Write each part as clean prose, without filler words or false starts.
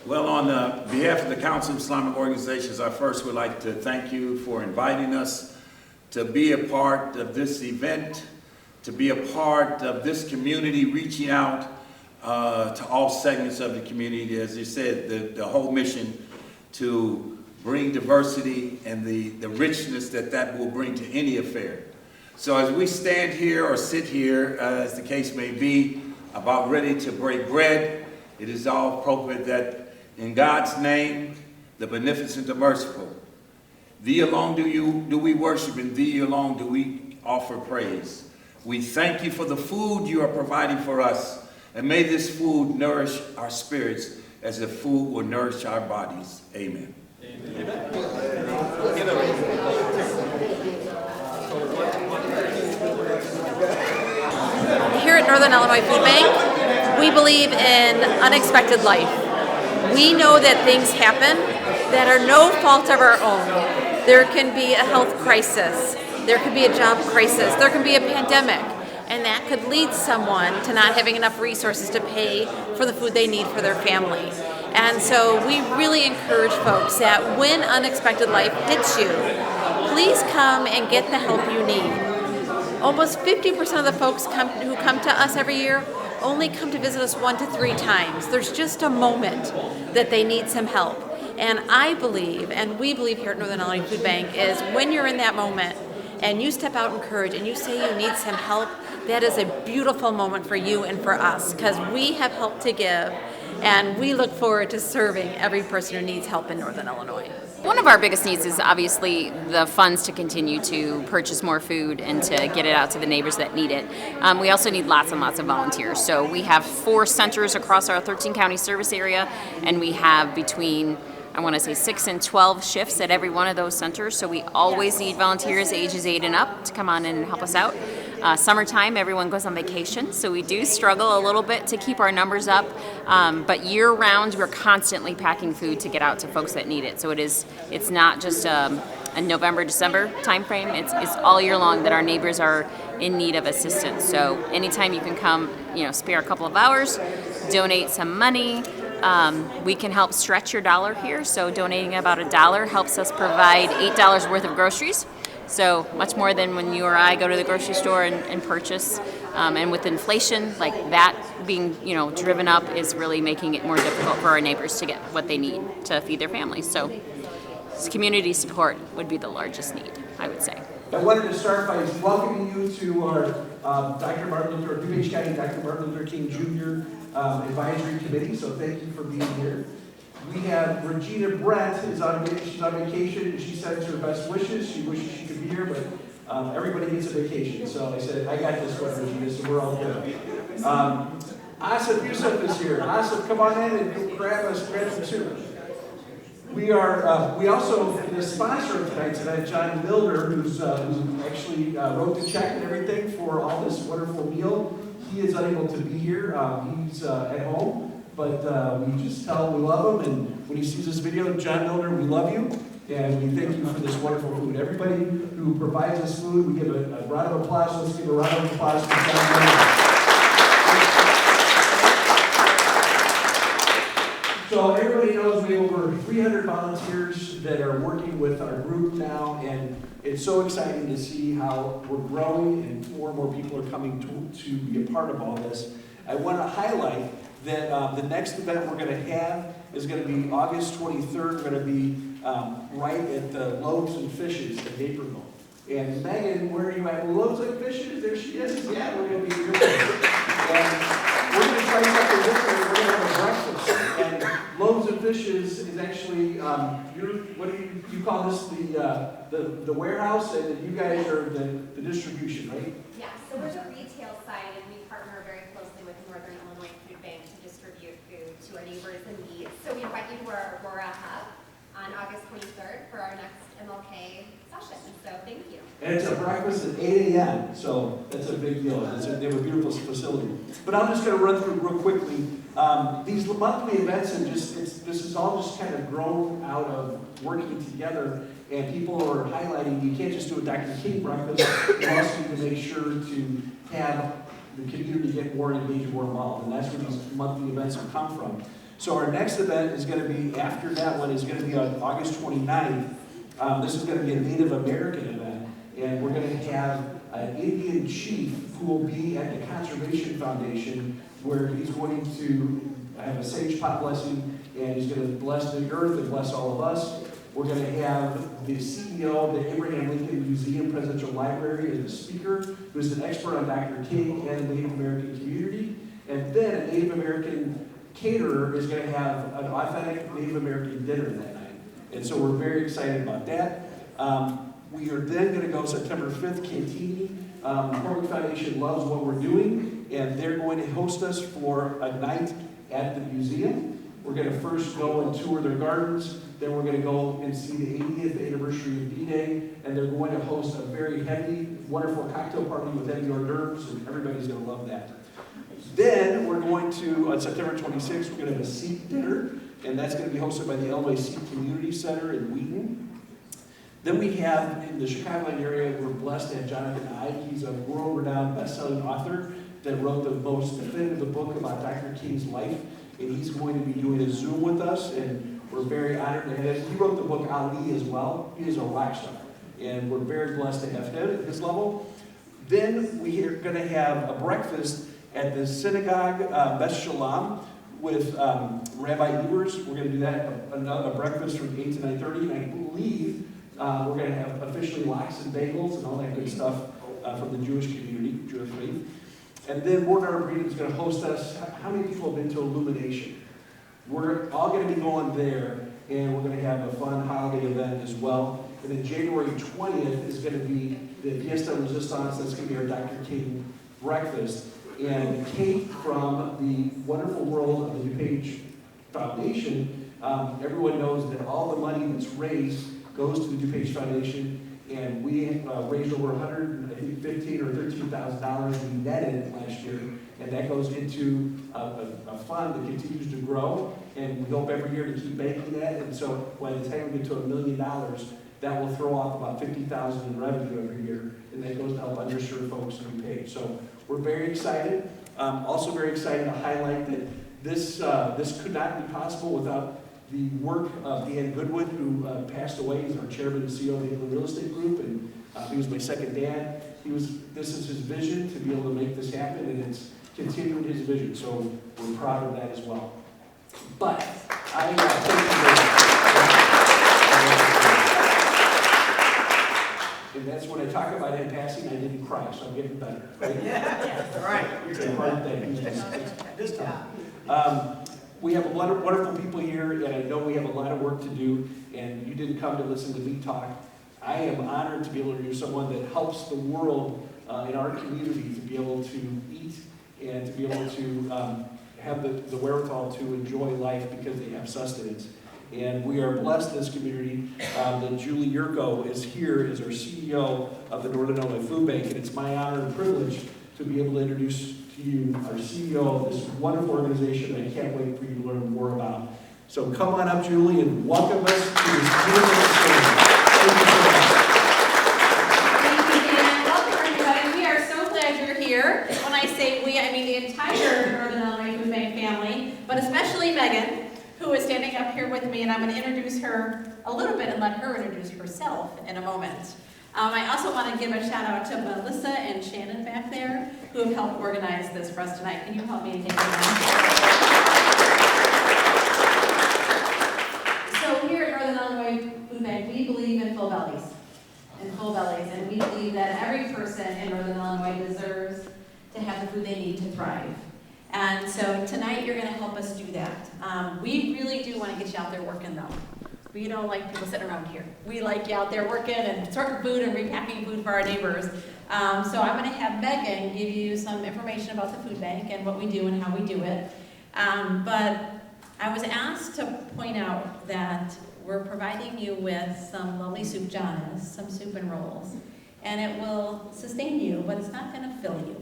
Well, on behalf of the Council of Islamic Organizations, I first would like to thank you for inviting us to be a part of this event, to be a part of this community, reaching out to all segments of the community. As you said, the whole mission to bring diversity and the richness that will bring to any affair. So as we stand here or sit here, as the case may be, about ready to break bread, it is all appropriate that in God's name, the beneficent, the merciful, Thee alone do we worship, and Thee alone do we offer praise. We thank you for the food you are providing for us, and may this food nourish our spirits as the food will nourish our bodies. Amen. Amen. Here at Northern Illinois Food Bank, we believe in unexpected life. We know that things happen that are no fault of our own. There can be a health crisis, there could be a job crisis, there can be a pandemic, and that could lead someone to not having enough resources to pay for the food they need for their family. And so we really encourage folks that when unexpected life hits you, please come and get the help you need. Almost 50% of the folks who come to us every year only come to visit us 1 to 3 times. There's just a moment that they need some help. And I believe, and we believe here at Northern Illinois Food Bank, is when you're in that moment and you step out in courage and you say you need some help, that is a beautiful moment for you and for us, because we have help to give, and we look forward to serving every person who needs help in Northern Illinois. One of our biggest needs is obviously the funds to continue to purchase more food and to get it out to the neighbors that need it. We also need lots and lots of volunteers. So we have 4 centers across our 13 county service area, and we have between, I want to say, 6 and 12 shifts at every one of those centers. So we always need volunteers ages 8 and up to come on in and help us out. Summertime, everyone goes on vacation, so we do struggle a little bit to keep our numbers up. But year-round, we're constantly packing food to get out to folks that need it. So it's not just a November, December timeframe. It's all year long that our neighbors are in need of assistance. So anytime you can come, spare a couple of hours, donate some money. We can help stretch your dollar here. So donating about $1 helps us provide $8 worth of groceries. So much more than when you or I go to the grocery store and purchase. And with inflation, like that being, driven up is really making it more difficult for our neighbors to get what they need to feed their families. So community support would be the largest need, I would say. I wanted to start by welcoming you to our Dr. Martin Luther, DuPage County Dr. Martin Luther King Jr. Advisory Committee, so thank you for being here. We have Regina Brent, she's on vacation, she sends her best wishes. She wishes she could be here, but everybody gets a vacation. So I said, I got this one, Regina, so we're all good. Asif Yusuf is here. Asif, come on in and grab some soup. We also, the sponsor of tonight's event, John Milner, who actually wrote the check and everything for all this wonderful meal. He is unable to be here. He's at home. But we just tell him we love him, and when he sees this video, John Milner, we love you, and we thank you for this wonderful food. Everybody who provides us food, we give a round of applause. Let's give a round of applause for John Milner. So everybody knows we have over 300 volunteers that are working with our group now, and it's so exciting to see how we're growing and more and more people are coming to be a part of all this. I want to highlight that the next event we're going to have is going to be August 23rd. We're going to be right at the Loaves and Fishes in Naperville. And Megan, where are you at? Loaves and Fishes? There she is. Yeah, we're going to be here. And we're going to try something different. We're going to have a breakfast. And Loaves and Fishes is actually, what do you call this? The warehouse, and you guys are the distribution, right? Yeah, so we're the retail side, and we partner very closely with Northern Illinois Food Bank to distribute food to our neighbors in need. So we invite you to our Aurora Hub on August 23rd for our next MLK session. So thank you. And it's a breakfast at 8 a.m., so that's a big deal. They have a beautiful facility. But I'm just going to run through real quickly. These monthly events, and this is all just kind of grown out of working together, and people are highlighting you can't just do a Dr. King breakfast. You also need to make sure to have the community get more engaged, more involved, and that's where these monthly events have come from. So our next event is going to be, after that one, is going to be on August 29th. This is going to be a Native American event, and we're going to have an Indian chief who will be at the Conservation Foundation, where he's going to have a sage pot blessing, and he's going to bless the earth and bless all of us. We're going to have the CEO of the Abraham Lincoln Museum Presidential Library as a speaker, who's an expert on Dr. King and the Native American community. And then a Native American caterer is going to have an authentic Native American dinner that night. And so we're very excited about that. We are then going to go September 5th, Cantini. Corley Foundation loves what we're doing, and they're going to host us for a night at the museum. We're going to first go and tour their gardens, then we're going to go and see the 80th anniversary of D-Day, and they're going to host a very heavy, wonderful cocktail party with heavy hors d'oeuvres, and everybody's going to love that. Then we're going to, on September 26th, we're going to have a Sikh dinner, and that's going to be hosted by the Illinois Sikh Community Center in Wheaton. Then we have, in the Chicagoland area, we're blessed to have Jonathan Ive. He's a world-renowned best-selling author that wrote the most definitive book about Dr. King's life, and he's going to be doing a Zoom with us, and we're very honored to have him. He wrote the book Ali as well. He is a rock star, and we're very blessed to have him at his level. Then we are going to have a breakfast at the synagogue, Beth Shalom, with Rabbi Evers. We're going to do that, a breakfast from 8 to 9:30, and I believe we're going to have officially lox and bagels and all that good stuff from the Jewish community, Jewish faith. And then Morton Arboretum is going to host us. How many people have been to Illumination? We're all going to be going there, and we're going to have a fun holiday event as well. And then January 20th is going to be the Fiesta Resistance. That's going to be our Dr. King breakfast. And Kate from the wonderful world of the DuPage Foundation, everyone knows that all the money that's raised goes to the DuPage Foundation, and we raised over $115,000 or $13,000 we netted last year, and that goes into a fund that continues to grow, and we hope every year to keep making that, and so by the time we get to $1 million, that will throw off about $50,000 in revenue every year, and that goes to help underserved folks in DuPage. So we're very excited. Also very excited to highlight that this could not be possible without the work of Dan Goodwin, who passed away. He's our chairman and CEO of the England Real Estate Group, and he was my second dad. This is his vision to be able to make this happen, and it's continuing his vision. So we're proud of that as well. But thank you. And that's when I talk about him passing, I didn't cry, so I'm getting better. Right? Yeah, right. It's a hard thing. This time. We have a lot of wonderful people here, and I know we have a lot of work to do, and you didn't come to listen to me talk. I am honored to be able to do someone that helps the world in our community to be able to eat and to be able to have the wherewithal to enjoy life because they have sustenance. And we are blessed in this community that Julie Yurko is here as our CEO of the Northern Illinois Food Bank, and it's my honor and privilege to be able to introduce to you our CEO of this wonderful organization that I can't wait for you to learn more about. So come on up, Julie, and welcome us to this beautiful stage. Thank you so much. Thank you, Dan. Welcome, everybody. We are so glad you're here. When I say we, I mean the entire Northern Illinois Food Bank family, but especially Megan, who is standing up here with me, and I'm going to introduce her a little bit and let her introduce herself in a moment. I also want to give a shout out to Melissa and Shannon back there, who have helped organize this for us tonight. Can you help me and take them? So here at Northern Illinois Food Bank, we believe in full bellies, and we believe that every person in Northern Illinois deserves to have the food they need to thrive. And so tonight you're going to help us do that. We really do want to get you out there working, though. We don't like people sitting around here. We like you out there working and sorting food and repacking food for our neighbors. So I'm going to have Megan give you some information about the food bank and what we do and how we do it. But I was asked to point out that we're providing you with some lovely soup jonas, some soup and rolls, and it will sustain you, but it's not going to fill you.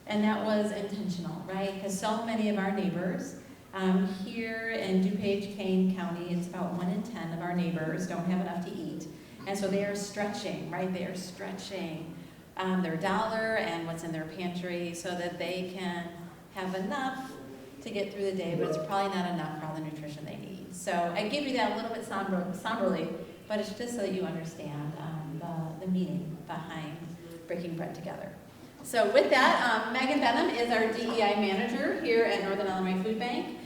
And that was intentional, right? Because so many of our neighbors here in DuPage, Kane County, it's about 1 in 10 of our neighbors don't have enough to eat. And so they are stretching, right? They are stretching their dollar and what's in their pantry so that they can have enough to get through the day, but it's probably not enough for all the nutrition they need. So I give you that a little bit somberly, but it's just so that you understand the meaning behind breaking bread together. So with that, Megan Benham is our DEI manager here at Northern Illinois Food Bank.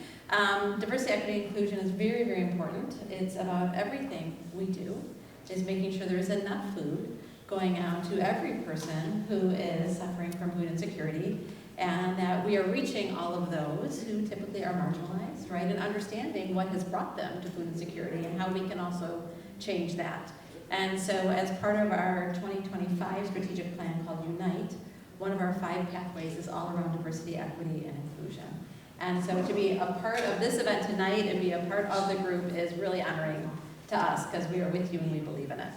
Diversity, equity, and inclusion is very, very important. It's about everything we do, is making sure there's enough food going out to every person who is suffering from food insecurity, and that we are reaching all of those who typically are marginalized, right, and understanding what has brought them to food insecurity and how we can also change that. And so as part of our 2025 strategic plan called Unite, one of our 5 pathways is all around diversity, equity, and inclusion. And so to be a part of this event tonight and be a part of the group is really honoring to us because we are with you and we believe in it.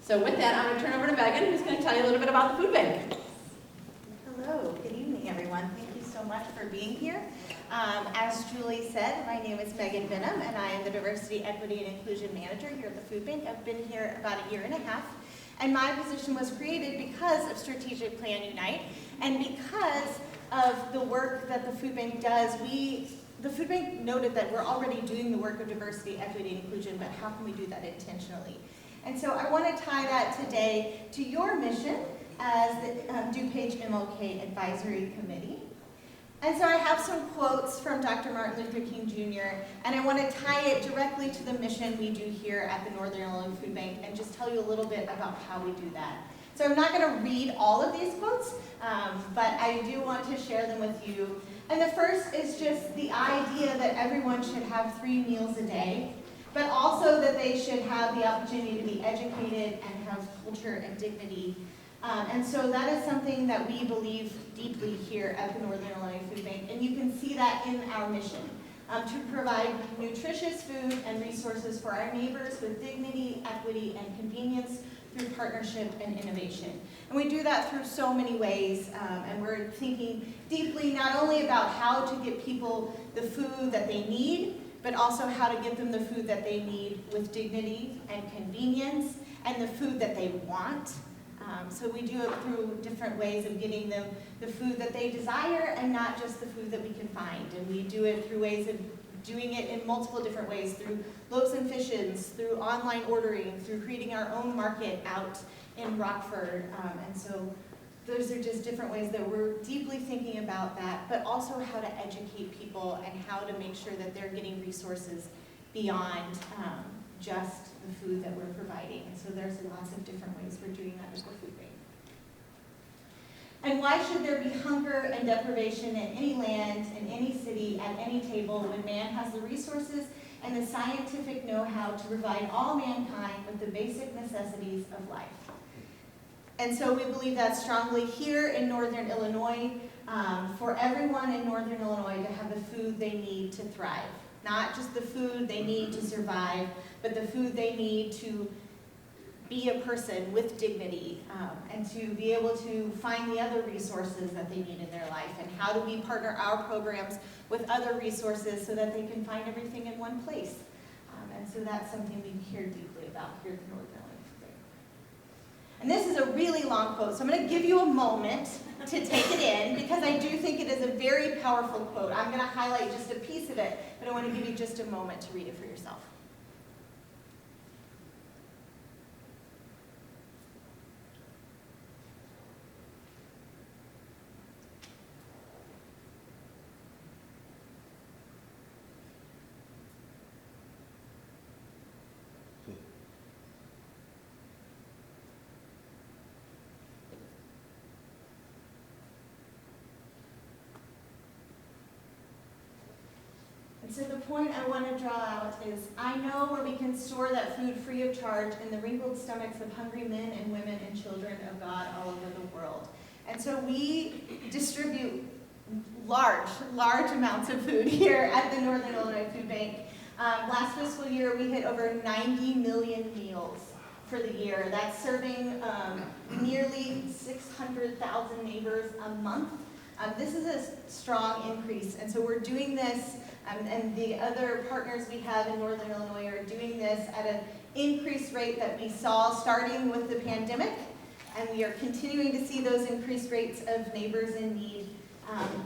So with that, I'm going to turn over to Megan, who's going to tell you a little bit about the food bank. Hello, good evening, everyone. Thank you so much for being here. As Julie said, my name is Megan Benham, and I am the Diversity, Equity, and Inclusion Manager here at the Food Bank. I've been here about a year and a half, and my position was created because of Strategic Plan Unite, and because of the work that the Food Bank does. The Food Bank noted that we're already doing the work of diversity, equity, and inclusion, but how can we do that intentionally? And so I want to tie that today to your mission as the DuPage MLK Advisory Committee. And so I have some quotes from Dr. Martin Luther King Jr., and I want to tie it directly to the mission we do here at the Northern Illinois Food Bank and just tell you a little bit about how we do that. So I'm not going to read all of these quotes, but I do want to share them with you. And the first is just the idea that everyone should have 3 meals a day, but also that they should have the opportunity to be educated and have culture and dignity. And so that is something that we believe deeply here at the Northern Illinois Food Bank, and you can see that in our mission, to provide nutritious food and resources for our neighbors with dignity, equity, and convenience through partnership and innovation. And we do that through so many ways, and we're thinking deeply not only about how to get people the food that they need, but also how to get them the food that they need with dignity and convenience, and the food that they want. So we do it through different ways of getting them the food that they desire and not just the food that we can find. And we do it through ways of doing it in multiple different ways, through loaves and fishes, through online ordering, through creating our own market out in Rockford. And so those are just different ways that we're deeply thinking about that, but also how to educate people and how to make sure that they're getting resources beyond just the food that we're providing. And so there's lots of different ways we're doing that as a food bank. And why should there be hunger and deprivation in any land, in any city, at any table, when man has the resources and the scientific know-how to provide all mankind with the basic necessities of life? And so we believe that strongly here in Northern Illinois, for everyone in Northern Illinois to have the food they need to thrive. Not just the food they need to survive, but the food they need to be a person with dignity, and to be able to find the other resources that they need in their life, and how do we partner our programs with other resources so that they can find everything in one place. And so that's something we care deeply about here at the Northern Illinois Food Bank. And this is a really long quote, so I'm going to give you a moment to take it in, because I do think it is a very powerful quote. I'm going to highlight just a piece of it, but I want to give you just a moment to read it for yourself. So the point I want to draw out is, I know where we can store that food free of charge in the wrinkled stomachs of hungry men and women and children of God all over the world. And so we distribute large amounts of food here at the Northern Illinois Food Bank. Last fiscal year, we hit over 90 million meals for the year. That's serving nearly 600,000 neighbors a month. This is a strong increase, and so we're doing this, and the other partners we have in Northern Illinois are doing this at an increased rate that we saw starting with the pandemic, and we are continuing to see those increased rates of neighbors in need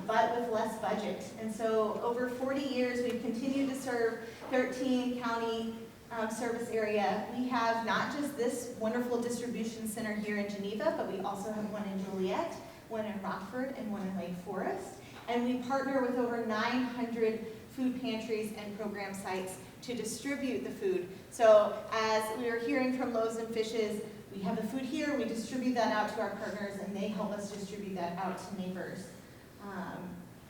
but with less budget. And so over 40 years, we've continued to serve 13 county service area. We have not just this wonderful distribution center here in Geneva, but we also have one in Joliet, one in Rockford, and one in Lake Forest. And we partner with over 900 food pantries and program sites to distribute the food. So as we are hearing from Loaves and Fishes, we have the food here, we distribute that out to our partners, and they help us distribute that out to neighbors.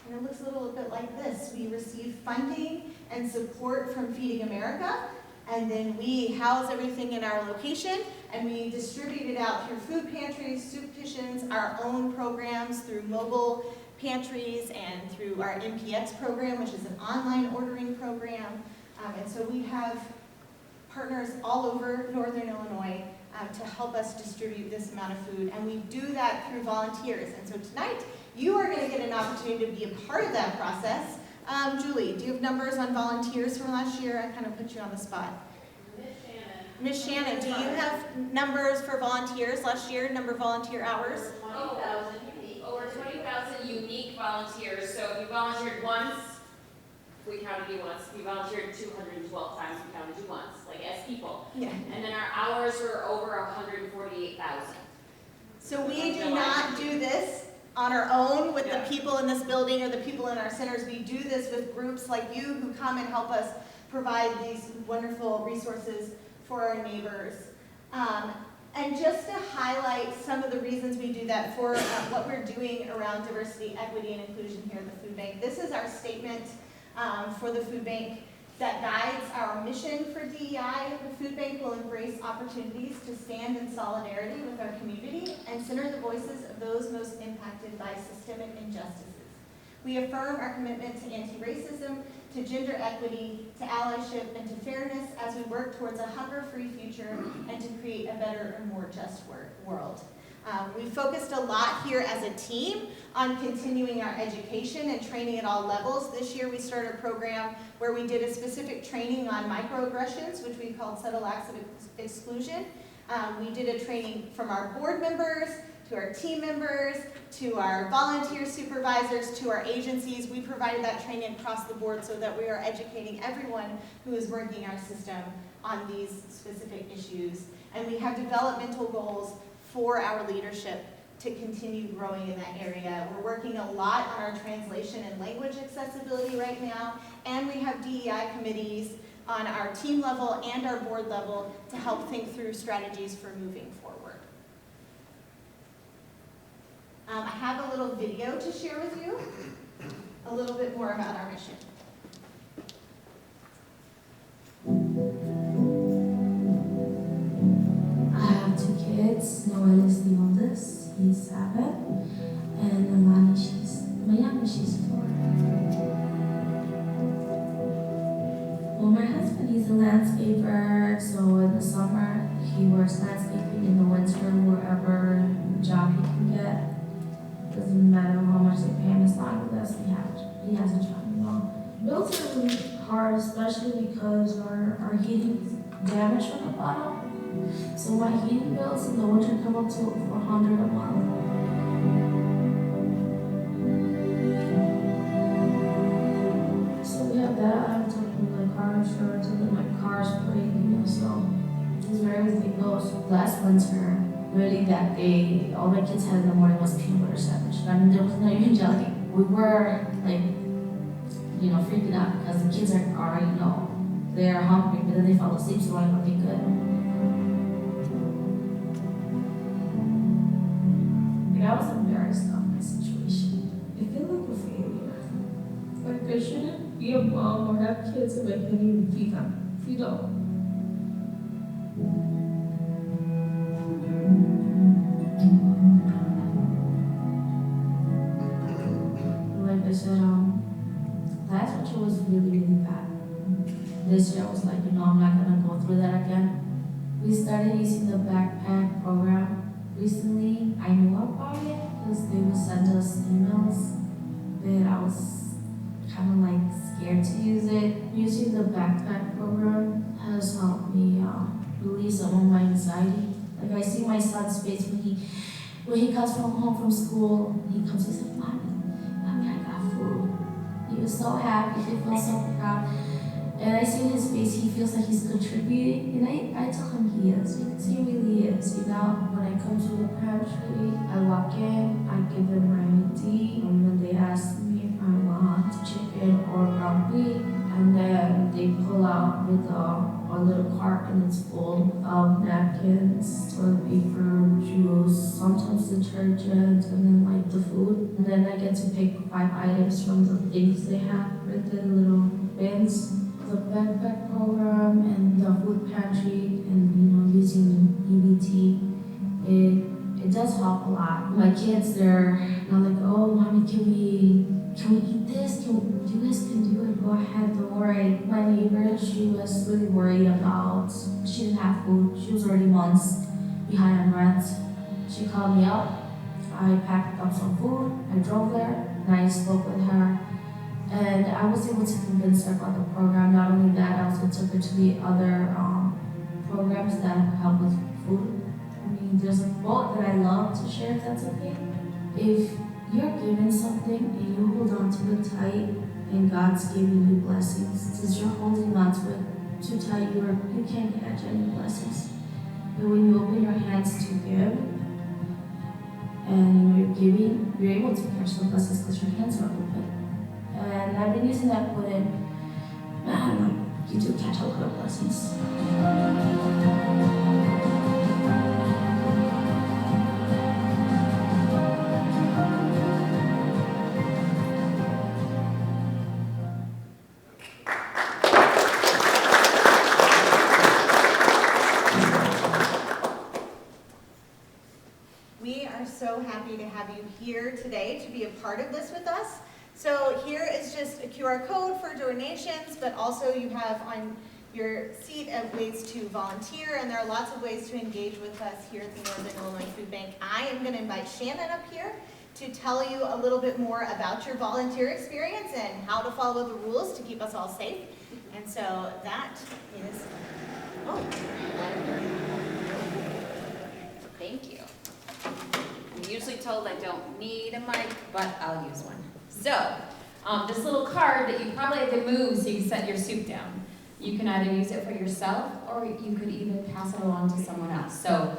And it looks a little bit like this. We receive funding and support from Feeding America, and then we house everything in our location, and we distribute it out through food pantries, soup kitchens, our own programs through mobile pantries, and through our MPX program, which is an online ordering program. And so we have partners all over Northern Illinois to help us distribute this amount of food, and we do that through volunteers. And so tonight, you are going to get an opportunity to be a part of that process. Julie, do you have numbers on volunteers from last year? I kind of put you on the spot. Miss Shannon, do you have numbers for volunteers last year, number of volunteer hours? Over 20,000 unique volunteers. So if you volunteered once, we counted you once. If you volunteered 212 times, we counted you once, like as people. Yeah. And then our hours were over 148,000. So we do not do this on our own with the people in this building or the people in our centers. We do this with groups like you who come and help us provide these wonderful resources for our neighbors. And just to highlight some of the reasons we do that for what we're doing around diversity, equity, and inclusion here at the Food Bank. This is our statement for the Food Bank that guides our mission for DEI. The Food Bank will embrace opportunities to stand in solidarity with our community and center the voices of those most impacted by systemic injustices. We affirm our commitment to anti-racism, to gender equity, to allyship, and to fairness as we work towards a hunger-free future and to create a better and more just world. We focused a lot here as a team on continuing our education and training at all levels. This year we started a program where we did a specific training on microaggressions, which we called subtle acts of exclusion. We did a training from our board members, to our team members, to our volunteer supervisors, to our agencies. We provided that training across the board so that we are educating everyone who is working our system on these specific issues. And we have developmental goals for our leadership to continue growing in that area. We're working a lot on our translation and language accessibility right now, and we have DEI committees on our team level and our board level to help think through strategies for moving forward. I have a little video to share with you, a little bit more about our mission. I have 2 kids. Noel is the oldest, he's 7, and Alani, my youngest, she's 4. Well, my husband, he's a landscaper, so in the summer, he works landscaping. In the winter, wherever job he can get. Doesn't matter how much they pay him, as long as he has a job, you know. Bills are really hard, especially because our heating is damaged from the bottom. So my heating bills in the winter come up to $400 a month. So we have that. I have to pay my car insurance, and then my car's breaking, you know, so it's where everything goes. Last winter, really that day, all my kids had in the morning was peanut butter sandwich. And there was not even jelly. We were like, you know, freaking out because the kids are you know, they're hungry, but then they fall asleep, so I don't think good. Like, I was embarrassed of my situation. I feel like a failure. Like, I shouldn't be a mom or have kids if I can't even feed them. If you don't. Like I said, last winter was really, really bad. This year I was like, you know, I'm not gonna go through that again. We started using the backpack program recently. I knew about it because they would send us emails, but I was kind of like scared to use it. Using the backpack program has helped me release some of my anxiety. Like, I see my son's face when he comes home from school. He comes, he's like, Mommy, was so happy, he feels so proud. And I see in his face, he feels like he's contributing. And I tell him he is, because he really is, you know. When I come to the pantry, I walk in, I give them my ID, and then they ask me if I want chicken or ground beef. And then they pull out with a little cart, and it's full of napkins, toilet paper, juice, sometimes detergent, and then like the food. And then I get to pick 5 items from the things they have right there, the little bins. The backpack program and the food pantry, and using EBT, it does help a lot. My kids, they're not like, oh mommy, can we eat this? You guys can do it. Go ahead, don't worry. My neighbor, she was really worried about. She didn't have food. She was already months behind on rent. She called me up. I packed up some food. I drove there and I spoke with her. And I was able to convince her about the program. Not only that, I also took her to the other programs that help with food. I mean, there's a quote that I love to share, if that's okay. If you're given something and you hold on to it tight, and God's giving you blessings, since you're holding on to it too tight, you can't catch any blessings. But when you open your hands to give, and you're giving, you're able to catch the blessings because your hands are open. And I've been using that quote in, you do catch a lot of blessings. We are so happy to have you here today to be a part of this with us. So here is just a QR code for donations, but also you have on your seat ways to volunteer, and there are lots of ways to engage with us here at the Northern Illinois Food Bank. I am going to invite Shannon up here to tell you a little bit more about your volunteer experience and how to follow the rules to keep us all safe. And so that is, Thank you. I'm usually told I don't need a mic, but I'll use one. So, this little card that you probably have to move so you can set your soup down. You can either use it for yourself, or you could even pass it along to someone else. So,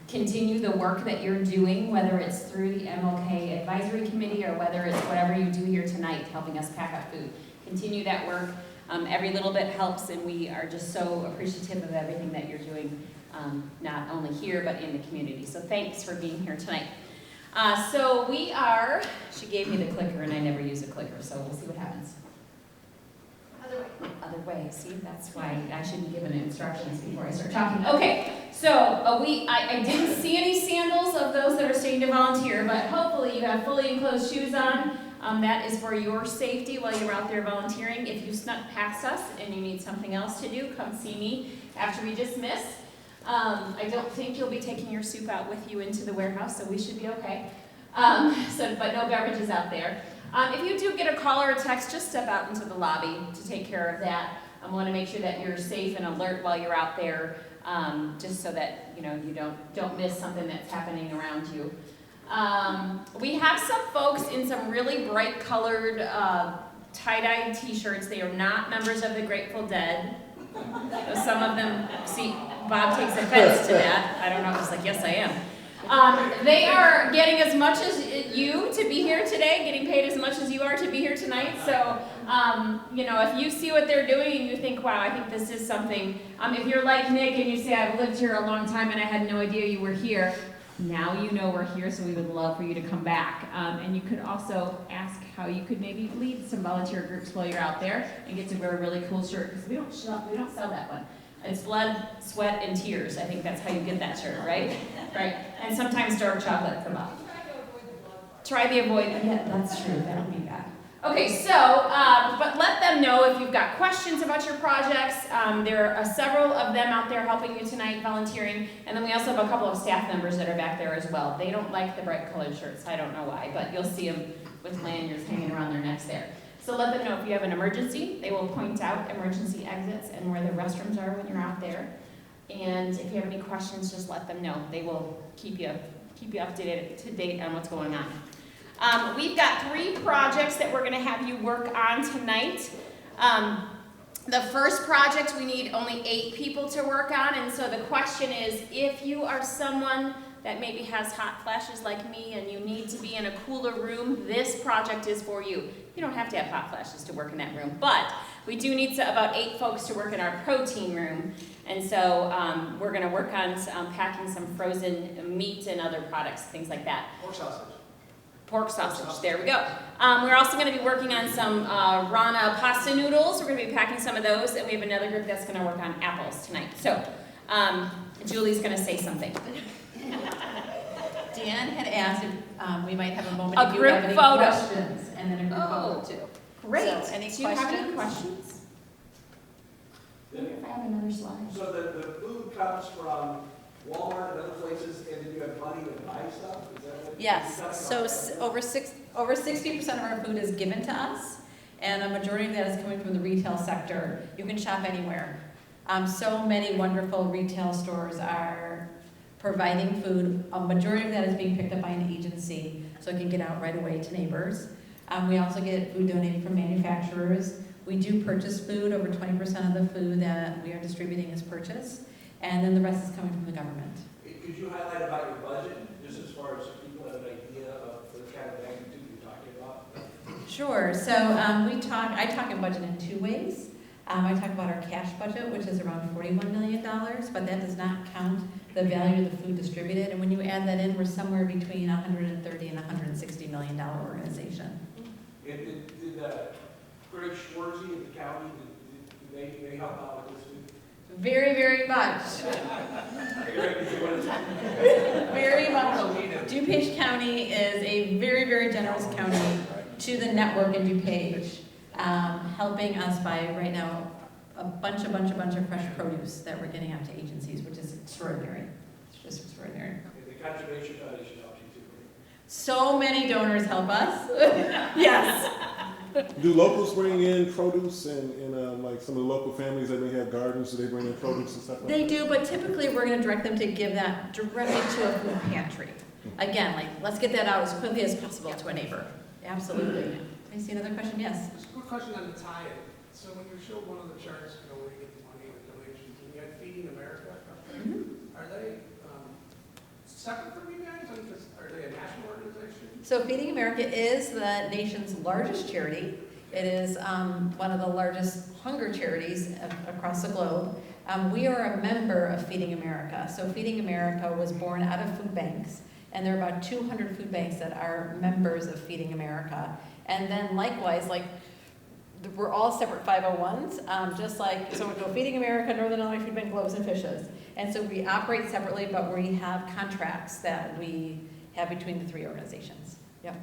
continue the work that you're doing, whether it's through the MLK Advisory Committee or whether it's whatever you do here tonight, helping us pack up food. Continue that work. Every little bit helps, and we are just so appreciative of everything that you're doing, not only here, but in the community. So thanks for being here tonight. So we are, she gave me the clicker and I never use a clicker, so we'll see what happens. Other way, see, that's why I shouldn't give instructions before I start talking. Okay, so I didn't see any sandals of those that are staying to volunteer, but hopefully you have fully enclosed shoes on. That is for your safety while you're out there volunteering. If you snuck past us and you need something else to do, come see me after we dismiss. I don't think you'll be taking your soup out with you into the warehouse, so we should be okay. But no beverages out there. If you do get a call or a text, just step out into the lobby to take care of that. I want to make sure that you're safe and alert while you're out there, just so that you don't miss something that's happening around you. We have some folks in some really bright colored tie-dye t-shirts. They are not members of the Grateful Dead. Some of them, see, Bob takes offense to that. I don't know, he's like, yes, I am. They are getting as much as you to be here today, getting paid as much as you are to be here tonight. So, if you see what they're doing and you think, wow, I think this is something, if you're like Nick and you say, I've lived here a long time and I had no idea you were here, now you know we're here, so we would love for you to come back. And you could also ask how you could maybe lead some volunteer groups while you're out there and get to wear a really cool shirt, because we don't sell that one. It's blood, sweat, and tears. I think that's how you get that shirt, right? Right. And sometimes dark chocolate from up. Try the avoid. Yeah, that's true. That'll be bad. Okay, so, but let them know if you've got questions about your projects. There are several of them out there helping you tonight, volunteering. And then we also have a couple of staff members that are back there as well. They don't like the bright colored shirts. I don't know why, but you'll see them with lanyards hanging around their necks there. So let them know if you have an emergency. They will point out emergency exits and where the restrooms are when you're out there. And if you have any questions, just let them know. They will keep you up to date on what's going on. We've got 3 projects that we're going to have you work on tonight. The first project, we need only 8 people to work on, and so the question is, if you are someone that maybe has hot flashes like me and you need to be in a cooler room, this project is for you. You don't have to have hot flashes to work in that room, but we do need about 8 folks to work in our protein room, and so we're going to work on packing some frozen meat and other products, things like that. Pork sausage, there we go. We're also going to be working on some Rana pasta noodles. We're going to be packing some of those, and we have another group that's going to work on apples tonight. So, Julie's going to say something. Dan had asked if we might have a moment A if you group have any photo. questions, and then a group photo too. Great. So, any Do you have any questions? questions? If I have another slide. So the food comes from Walmart and other places, and then you have money to buy stuff? Is that what? Yes, so over 60% of our food is given to us, and a majority of that is coming from the retail sector. You can shop anywhere. So many wonderful retail stores are providing food. A majority of that is being picked up by an agency, so it can get out right away to neighbors. We also get food donated from manufacturers. We do purchase food. Over 20% of the food that we are distributing is purchased, and then the rest is coming from the government. Could you highlight about your budget, just as far as people have an idea of the kind of magnitude you're talking about? Sure. So I talk in budget in 2 ways. I talk about our cash budget, which is around $41 million, but that does not count the value of the food distributed. And when you add that in, we're somewhere between $130 and $160 million organization. Did Greg Schwarzy in the county, did they help out with this food? Very, very much. Very much. DuPage County is a very, very generous county to the network in DuPage, helping us by right now a bunch of fresh produce that we're getting out to agencies, which is extraordinary. It's just extraordinary. The Conservation Foundation helps you too, right? So many donors help us. Yes. Do locals bring in produce and like some of the local families that may have gardens, do they bring in produce and stuff like that? They do, but typically we're going to direct them to give that directly to a food pantry. Again, like, let's get that out as quickly as possible to a neighbor. Absolutely. I see another question? Yes. Just a quick question on the tie-in. So when you show one of the charts, you know, where you get the money and the donations, and you had Feeding America up there, are they separate from you guys? Are they a national organization? So Feeding America is the nation's largest charity. It is one of the largest hunger charities across the globe. We are a member of Feeding America. So Feeding America was born out of food banks, and there are about 200 food banks that are members of Feeding America. And then likewise, like, we're all separate 501s, just like, so we go Feeding America, Northern Illinois Food Bank, Loaves and Fishes. And so we operate separately, but we have contracts that we have between the 3 organizations. Yep.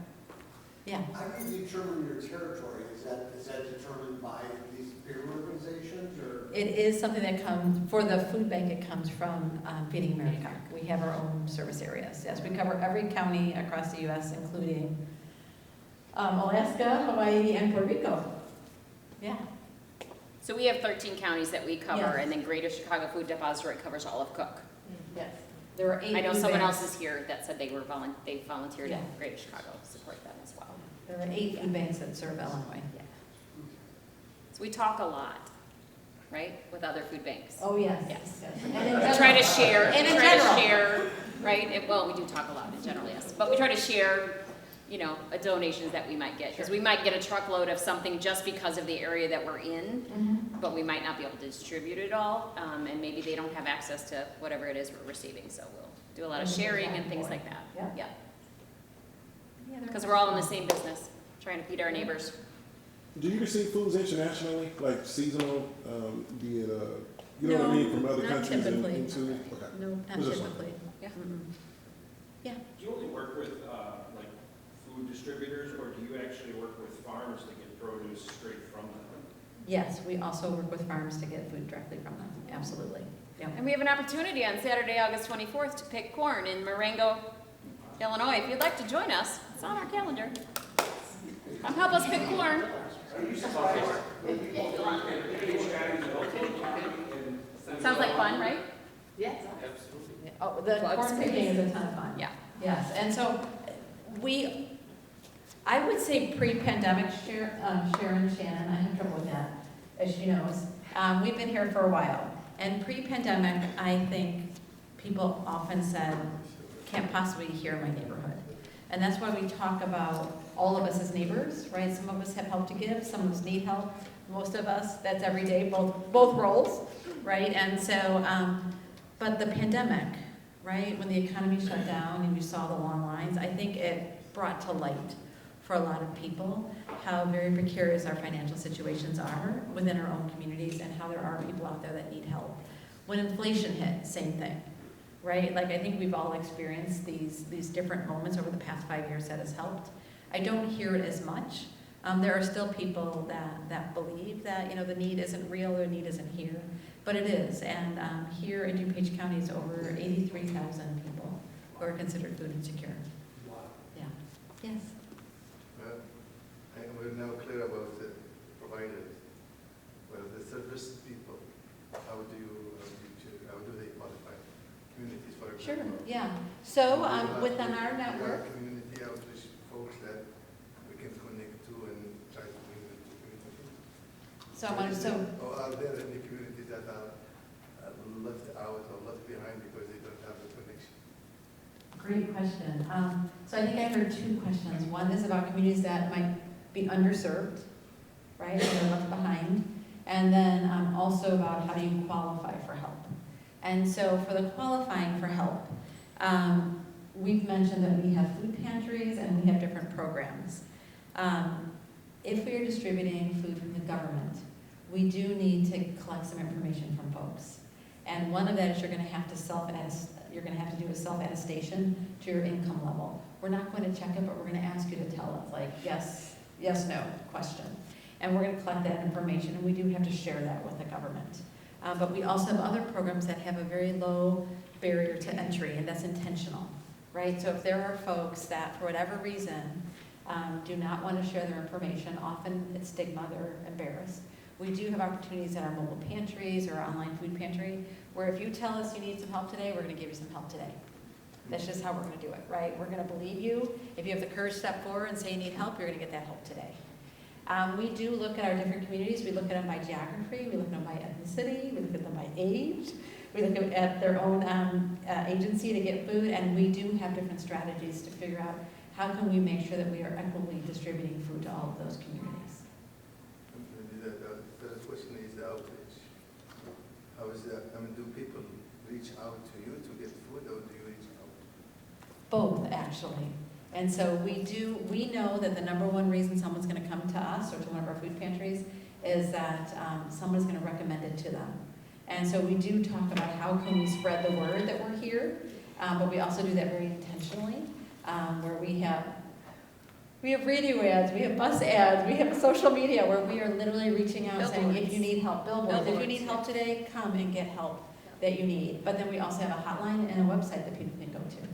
Yeah. How do you determine your territory? Is that determined by these bigger organizations, or? It is something that comes, for the food bank, it comes from Feeding America. We have our own service areas. Yes, we cover every county across the U.S., including Alaska, Hawaii, and Puerto Rico. Yeah. So we have 13 counties that we cover, Yes. and then Greater Chicago Food Depository covers all of Cook. Yes. There are 8 I know food someone banks. else is here that said they volunteered Yeah. in Greater Chicago to support them as well. There are 8 food banks that serve Illinois. So we talk a lot, right, with other food banks. Oh, yes. Yes. And in We try to share, And in we try general. to share, right? Well, we do talk a lot in general, yes. But we try to share, you know, donations that we might get. Because we might get a truckload of something just because of the area that we're in, but we might not be able to distribute it all. And maybe they don't have access to whatever it is we're receiving. So we'll do a lot of sharing and things like that. Yeah. Yeah. Because we're all in the same business, trying to feed our neighbors. Do you receive foods internationally, like seasonal, be it, you know what I mean, from other not countries typically. into? Okay. No, not Was this typically. Yeah. Yeah. Do you only work with like food distributors, or do you actually work with farmers to get produce straight from them? Yes, we also work with farms to get food directly from them. Absolutely. Yeah. And we have an opportunity on Saturday, August 24th to pick corn in Marengo, Illinois. If you'd like to join us, it's on our calendar. Come help us pick corn. Sounds like fun, right? Yes. Oh, the Plugs, corn picking is a ton of fun. Yeah. Yes, and so we I would say pre-pandemic, Sharon, Shannon, I have trouble with that, as she knows. We've been here for a while. And pre-pandemic, I think people often said, can't possibly hear my neighborhood. And that's why we talk about all of us as neighbors, right? Some of us have help to give, some of us need help. Most of us, that's every day, both roles, right? And so, but the pandemic, right? When the economy shut down and you saw the long lines, I think it brought to light for a lot of people how very precarious our financial situations are within our own communities and how there are people out there that need help. When inflation hit, same thing, right? Like I think we've all experienced these different moments over the past 5 years that has helped. I don't hear it as much. There are still people that believe that, the need isn't real or the need isn't here, but it is. And here in DuPage County is over 83,000 people who are considered food insecure. Yeah. Yes. And we're now clear about the providers, but the service people, how do they qualify? Communities, for example. Sure, yeah. So within our network, community outreach folks that we can connect to and try to bring them to community. Or are there any communities that are left out or left behind because they don't have the connection? great question. So I think I heard two questions. One is about communities that might be underserved, right, and left behind. And then also about how do you qualify for help. And so for the qualifying for help, we've mentioned that we have food pantries and we have different programs. If we are distributing food from the government, we do need to collect some information from folks. And one of that is you're going to have to do a self-attestation to your income level. We're not going to check it, but we're going to ask you to tell us, like yes, no question. And we're going to collect that information, and we do have to share that with the government. But we also have other programs that have a very low barrier to entry, and that's intentional, right? So if there are folks that, for whatever reason, do not want to share their information, often it's stigma, they're embarrassed. We do have opportunities at our mobile pantries or our online food pantry, where if you tell us you need some help today, we're going to give you some help today. That's just how we're going to do it, right? We're going to believe you. If you have the courage to step forward and say you need help, you're going to get that help today. We do look at our different communities. We look at them by geography. We look at them by ethnicity. We look at them by age. We look at their own agency to get food, and we do have different strategies to figure out how can we make sure that we are equitably distributing food to all of those communities. The third question is the outreach. How is that? I mean, do people reach out to you to get food, or do you reach out? Both, actually. And so we know that the number one reason someone's going to come to us or to one of our food pantries is that someone's going to recommend it to them. And so we do talk about how can we spread the word that we're here, but we also do that very intentionally, where we have radio ads, we have bus ads, we have social media where we are literally reaching out saying, if you need help, billboards, if you need help today, come and get help that you need. But then we also have a hotline and a website that people can go to.